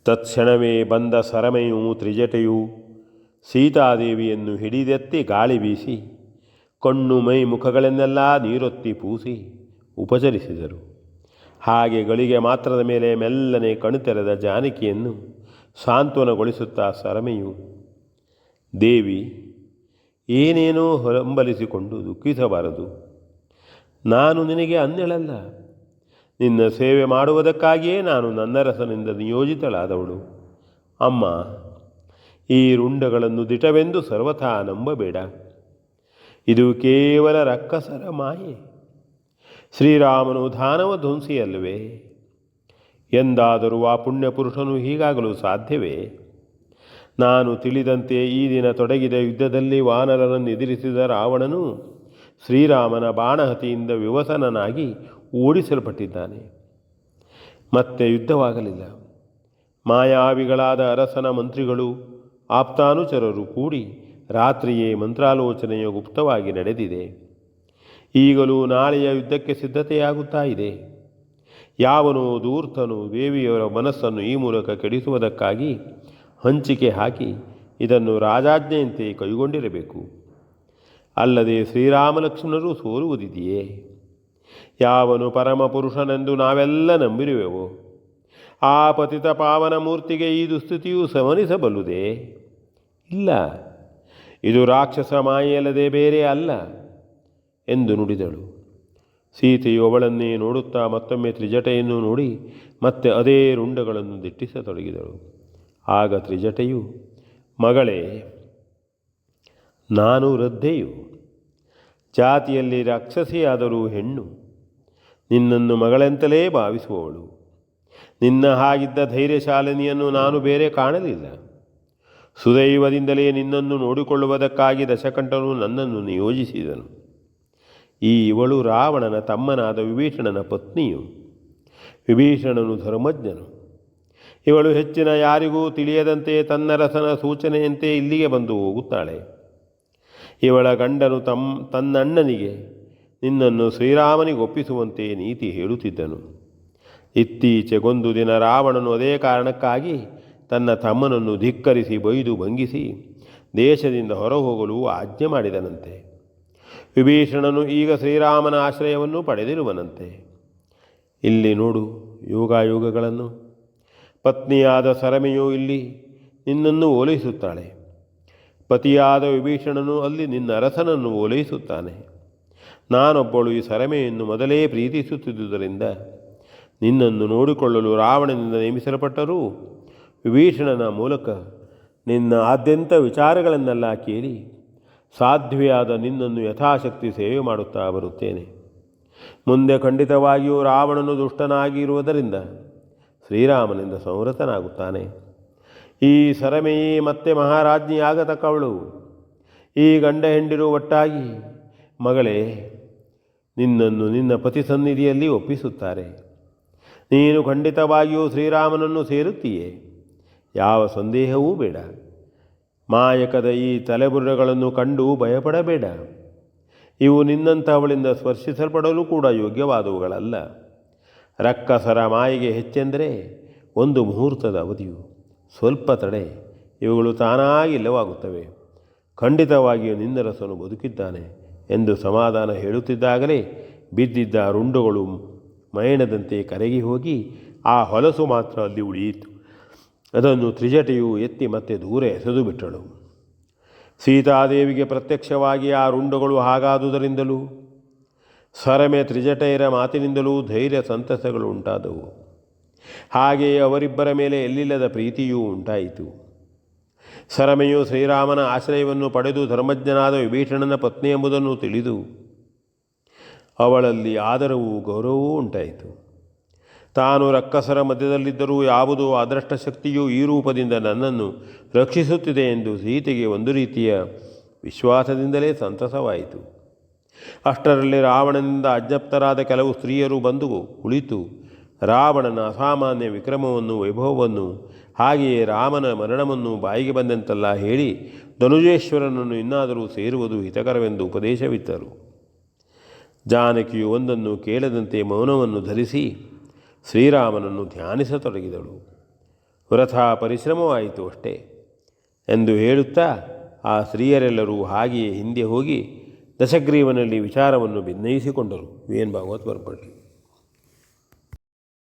ತತ್ಕ್ಷಣವೇ ಬಂದ ಸರಮೆಯೂ ತ್ರಿಜಟೆಯೂ ಸೀತಾದೇವಿಯನ್ನು ಹಿಡಿದೆತ್ತಿ ಗಾಳಿ ಬೀಸಿ ಕಣ್ಣು ಮೈ ಮುಖಗಳನ್ನೆಲ್ಲ ನೀರೊತ್ತಿ ಪೂಸಿ ಉಪಚರಿಸಿದರು. ಹಾಗೆ ಗಳಿಗೆ ಮಾತ್ರದ ಮೇಲೆ ಮೆಲ್ಲನೆ ಕಣುತೆರೆದ ಜಾನಕಿಯನ್ನು ಸಾಂತ್ವನಗೊಳಿಸುತ್ತಾ ಸರಮೆಯು, ದೇವಿ, ಏನೇನೋ ಹಂಬಲಿಸಿಕೊಂಡು ದುಃಖಿಸಬಾರದು. ನಾನು ನಿನಗೆ ಅನ್ಯಳಲ್ಲ. ನಿನ್ನ ಸೇವೆ ಮಾಡುವುದಕ್ಕಾಗಿಯೇ ನಾನು ನನ್ನರಸನಿಂದ ನಿಯೋಜಿತಳಾದವಳು. ಅಮ್ಮ, ಈ ರುಂಡಗಳನ್ನು ದಿಟವೆಂದು ಸರ್ವಥಾ ನಂಬಬೇಡ. ಇದು ಕೇವಲ ರಕ್ಕಸರ ಮಾಯೆ. ಶ್ರೀರಾಮನು ದಾನವ ಧ್ವಂಸಿಯಲ್ಲವೇ? ಎಂದಾದರೂ ಆ ಪುಣ್ಯಪುರುಷನು ಹೀಗಾಗಲು ಸಾಧ್ಯವೇ? ನಾನು ತಿಳಿದಂತೆ ಈ ದಿನ ತೊಡಗಿದ ಯುದ್ಧದಲ್ಲಿ ವಾನರರನ್ನು ಎದುರಿಸಿದ ರಾವಣನು ಶ್ರೀರಾಮನ ಬಾಣಹತಿಯಿಂದ ವಿವಸನನಾಗಿ ಓಡಿಸಲ್ಪಟ್ಟಿದ್ದಾನೆ. ಮತ್ತೆ ಯುದ್ಧವಾಗಲಿಲ್ಲ. ಮಾಯಾವಿಗಳಾದ ಅರಸನ ಮಂತ್ರಿಗಳು ಆಪ್ತಾನುಚರರು ಕೂಡಿ ರಾತ್ರಿಯೇ ಮಂತ್ರಾಲೋಚನೆಯು ಗುಪ್ತವಾಗಿ ನಡೆದಿದೆ. ಈಗಲೂ ನಾಳೆಯ ಯುದ್ಧಕ್ಕೆ ಸಿದ್ಧತೆಯಾಗುತ್ತಾ ಇದೆ. ಯಾವನೋ ಧೂರ್ತನು ದೇವಿಯವರ ಮನಸ್ಸನ್ನು ಈ ಮೂಲಕ ಕೆಡಿಸುವುದಕ್ಕಾಗಿ ಹಂಚಿಕೆ ಹಾಕಿ ಇದನ್ನು ರಾಜಾಜ್ಞೆಯಂತೆ ಕೈಗೊಂಡಿರಬೇಕು. ಅಲ್ಲದೆ ಶ್ರೀರಾಮಲಕ್ಷ್ಮಣರು ಸೋಲುವುದಿದೆಯೇ? ಯಾವನು ಪರಮಪುರುಷನೆಂದು ನಾವೆಲ್ಲ ನಂಬಿರುವೆವೋ ಆ ಪತಿತ ಪಾವನ ಮೂರ್ತಿಗೆ ಈ ದುಸ್ಥಿತಿಯು ಸಮನಿಸಬಲ್ಲುದೇ? ಇಲ್ಲ, ಇದು ರಾಕ್ಷಸ ಮಾಯೆಯಲ್ಲದೆ ಬೇರೆ ಅಲ್ಲ ಎಂದು ನುಡಿದಳು. ಸೀತೆಯು ಅವಳನ್ನೇ ನೋಡುತ್ತಾ ಮತ್ತೊಮ್ಮೆ ತ್ರಿಜಟೆಯನ್ನು ನೋಡಿ ಮತ್ತೆ ಅದೇ ರುಂಡಗಳನ್ನು ದಿಟ್ಟಿಸತೊಡಗಿದಳು. ಆಗ ತ್ರಿಜಟೆಯು, ಮಗಳೇ, ನಾನು ವೃದ್ಧೆಯು, ಜಾತಿಯಲ್ಲಿ ರಾಕ್ಷಸಿಯಾದರೂ ಹೆಣ್ಣು, ನಿನ್ನನ್ನು ಮಗಳೆಂತಲೇ ಭಾವಿಸುವವಳು. ನಿನ್ನ ಹಾಗಿದ್ದ ಧೈರ್ಯಶಾಲಿನಿಯನ್ನು ನಾನು ಬೇರೆ ಕಾಣಲಿಲ್ಲ. ಸುದೈವದಿಂದಲೇ ನಿನ್ನನ್ನು ನೋಡಿಕೊಳ್ಳುವುದಕ್ಕಾಗಿ ದಶಕಂಠನು ನನ್ನನ್ನು ನಿಯೋಜಿಸಿದನು. ಇವಳು ರಾವಣನ ತಮ್ಮನಾದ ವಿಭೀಷಣನ ಪತ್ನಿಯು. ವಿಭೀಷಣನು ಧರ್ಮಜ್ಞನು. ಇವಳು ಹೆಚ್ಚಿನ ಯಾರಿಗೂ ತಿಳಿಯದಂತೆ ತನ್ನರಸನ ಸೂಚನೆಯಂತೆ ಇಲ್ಲಿಗೆ ಬಂದು ಹೋಗುತ್ತಾಳೆ. ಇವಳ ಗಂಡನು ತನ್ನಣ್ಣನಿಗೆ ನಿನ್ನನ್ನು ಶ್ರೀರಾಮನಿಗೊಪ್ಪಿಸುವಂತೆ ನೀತಿ ಹೇಳುತ್ತಿದ್ದನು. ಇತ್ತೀಚೆಗೊಂದು ದಿನ ರಾವಣನು ಅದೇ ಕಾರಣಕ್ಕಾಗಿ ತನ್ನ ತಮ್ಮನನ್ನು ಧಿಕ್ಕರಿಸಿ ಬೈದು ಭಂಗಿಸಿ ದೇಶದಿಂದ ಹೊರಹೋಗಲು ಆಜ್ಞೆ ಮಾಡಿದನಂತೆ. ವಿಭೀಷಣನು ಈಗ ಶ್ರೀರಾಮನ ಆಶ್ರಯವನ್ನು ಪಡೆದಿರುವನಂತೆ. ಇಲ್ಲಿ ನೋಡು ಯೋಗಾಯೋಗಗಳನ್ನು. ಪತ್ನಿಯಾದ ಸರಮೆಯು ಇಲ್ಲಿ ನಿನ್ನನ್ನು ಓಲೈಸುತ್ತಾಳೆ. ಪತಿಯಾದ ವಿಭೀಷಣನು ಅಲ್ಲಿ ನಿನ್ನ ಅರಸನನ್ನು ಓಲೈಸುತ್ತಾನೆ. ನಾನೊಬ್ಬಳು ಈ ಸರಮೆಯನ್ನು ಮೊದಲೇ ಪ್ರೀತಿಸುತ್ತಿದ್ದುದರಿಂದ ನಿನ್ನನ್ನು ನೋಡಿಕೊಳ್ಳಲು ರಾವಣನಿಂದ ನೇಮಿಸಲ್ಪಟ್ಟರೂ ವಿಭೀಷಣನ ಮೂಲಕ ನಿನ್ನ ಆದ್ಯಂತ ವಿಚಾರಗಳನ್ನೆಲ್ಲ ಕೇಳಿ ಸಾಧ್ವಿಯಾದ ನಿನ್ನನ್ನು ಯಥಾಶಕ್ತಿ ಸೇವೆ ಮಾಡುತ್ತಾ ಬರುತ್ತೇನೆ. ಮುಂದೆ ಖಂಡಿತವಾಗಿಯೂ ರಾವಣನು ದುಷ್ಟನಾಗಿರುವುದರಿಂದ ಶ್ರೀರಾಮನಿಂದ ಸಂವೃತನಾಗುತ್ತಾನೆ. ಈ ಸರಮೆಯೇ ಮತ್ತೆ ಮಹಾರಾಜ್ಞಿಯಾಗತಕ್ಕವಳು. ಈ ಗಂಡ ಹೆಂಡಿರು ಒಟ್ಟಾಗಿ, ಮಗಳೇ, ನಿನ್ನನ್ನು ನಿನ್ನ ಪತಿ ಸನ್ನಿಧಿಯಲ್ಲಿ ಒಪ್ಪಿಸುತ್ತಾರೆ. ನೀನು ಖಂಡಿತವಾಗಿಯೂ ಶ್ರೀರಾಮನನ್ನು ಸೇರುತ್ತೀಯೇ? ಯಾವ ಸಂದೇಹವೂ ಬೇಡ. ಮಾಯಕದ ಈ ತಲೆಬುರ್ರೆಗಳನ್ನು ಕಂಡು ಭಯಪಡಬೇಡ. ಇವು ನಿನ್ನಂಥವಳಿಂದ ಸ್ಪರ್ಶಿಸಲ್ಪಡಲು ಕೂಡ ಯೋಗ್ಯವಾದವುಗಳಲ್ಲ. ರಕ್ಕಸರ ಮಾಯಿಗೆ ಹೆಚ್ಚೆಂದರೆ ಒಂದು ಮುಹೂರ್ತದ ಅವಧಿಯು. ಸ್ವಲ್ಪ ತಡೆ, ಇವುಗಳು ತಾನಾಗಿ ಇಲ್ಲವಾಗುತ್ತವೆ. ಖಂಡಿತವಾಗಿಯೂ ನಿನ್ನರಸನು ಬದುಕಿದ್ದಾನೆ ಎಂದು ಸಮಾಧಾನ ಹೇಳುತ್ತಿದ್ದಾಗಲೇ ಬಿದ್ದಿದ್ದ ರುಂಡುಗಳು ಮಯಣದಂತೆ ಕರಗಿ ಹೋಗಿ ಆ ಹೊಲಸು ಮಾತ್ರ ಅಲ್ಲಿ ಉಳಿಯಿತು. ಅದನ್ನು ತ್ರಿಜಟೆಯು ಎತ್ತಿ ಮತ್ತೆ ದೂರ ಎಸೆದು ಬಿಟ್ಟಳು. ಸೀತಾದೇವಿಗೆ ಪ್ರತ್ಯಕ್ಷವಾಗಿ ಆ ರುಂಡುಗಳು ಹಾಗಾದುದರಿಂದಲೂ ಸರಮೆ ತ್ರಿಜಟೆಯರ ಮಾತಿನಿಂದಲೂ ಧೈರ್ಯ ಸಂತಸಗಳು ಉಂಟಾದವು. ಹಾಗೆಯೇ ಅವರಿಬ್ಬರ ಮೇಲೆ ಎಲ್ಲಿಲ್ಲದ ಪ್ರೀತಿಯೂ ಉಂಟಾಯಿತು. ಸರಮೆಯು ಶ್ರೀರಾಮನ ಆಶ್ರಯವನ್ನು ಪಡೆದು ಧರ್ಮಜ್ಞನಾದ ವಿಭೀಷಣನ ಪತ್ನಿ ಎಂಬುದನ್ನು ತಿಳಿದು ಅವಳಲ್ಲಿ ಆದರವೂ ಗೌರವವೂ ಉಂಟಾಯಿತು. ತಾನು ರಕ್ಕಸರ ಮಧ್ಯದಲ್ಲಿದ್ದರೂ ಯಾವುದೋ ಅದೃಷ್ಟ ಶಕ್ತಿಯು ಈ ರೂಪದಿಂದ ನನ್ನನ್ನು ರಕ್ಷಿಸುತ್ತಿದೆ ಎಂದು ಸೀತೆಗೆ ಒಂದು ರೀತಿಯ ವಿಶ್ವಾಸದಿಂದಲೇ ಸಂತಸವಾಯಿತು. ಅಷ್ಟರಲ್ಲಿ ರಾವಣನಿಂದ ಅಜ್ಞಪ್ತರಾದ ಕೆಲವು ಸ್ತ್ರೀಯರು ಬಂದು ಕುಳಿತು ರಾವಣನ ಅಸಾಮಾನ್ಯ ವಿಕ್ರಮವನ್ನು, ವೈಭವವನ್ನು, ಹಾಗೆಯೇ ರಾಮನ ಮರಣವನ್ನು ಬಾಯಿಗೆ ಬಂದಂತೆಲ್ಲ ಹೇಳಿ ಧನುಜೇಶ್ವರನನ್ನು ಇನ್ನಾದರೂ ಸೇರುವುದು ಹಿತಕರವೆಂದು ಉಪದೇಶವಿತ್ತರು. ಜಾನಕಿಯು ಒಂದನ್ನು ಕೇಳದಂತೆ ಮೌನವನ್ನು ಧರಿಸಿ ಶ್ರೀರಾಮನನ್ನು ಧ್ಯಾನಿಸತೊಡಗಿದಳು. ವೃಥಾ ಪರಿಶ್ರಮವಾಯಿತು ಅಷ್ಟೇ ಎಂದು ಹೇಳುತ್ತಾ ಆ ಸ್ತ್ರೀಯರೆಲ್ಲರೂ ಹಾಗೆಯೇ ಹಿಂದೆ ಹೋಗಿ ದಶಗ್ರೀವನಲ್ಲಿ ವಿಚಾರವನ್ನು ಭಿನ್ನಯಿಸಿಕೊಂಡರು. V N Bhagavat ಬರ್ಪಳ್ಳಿ.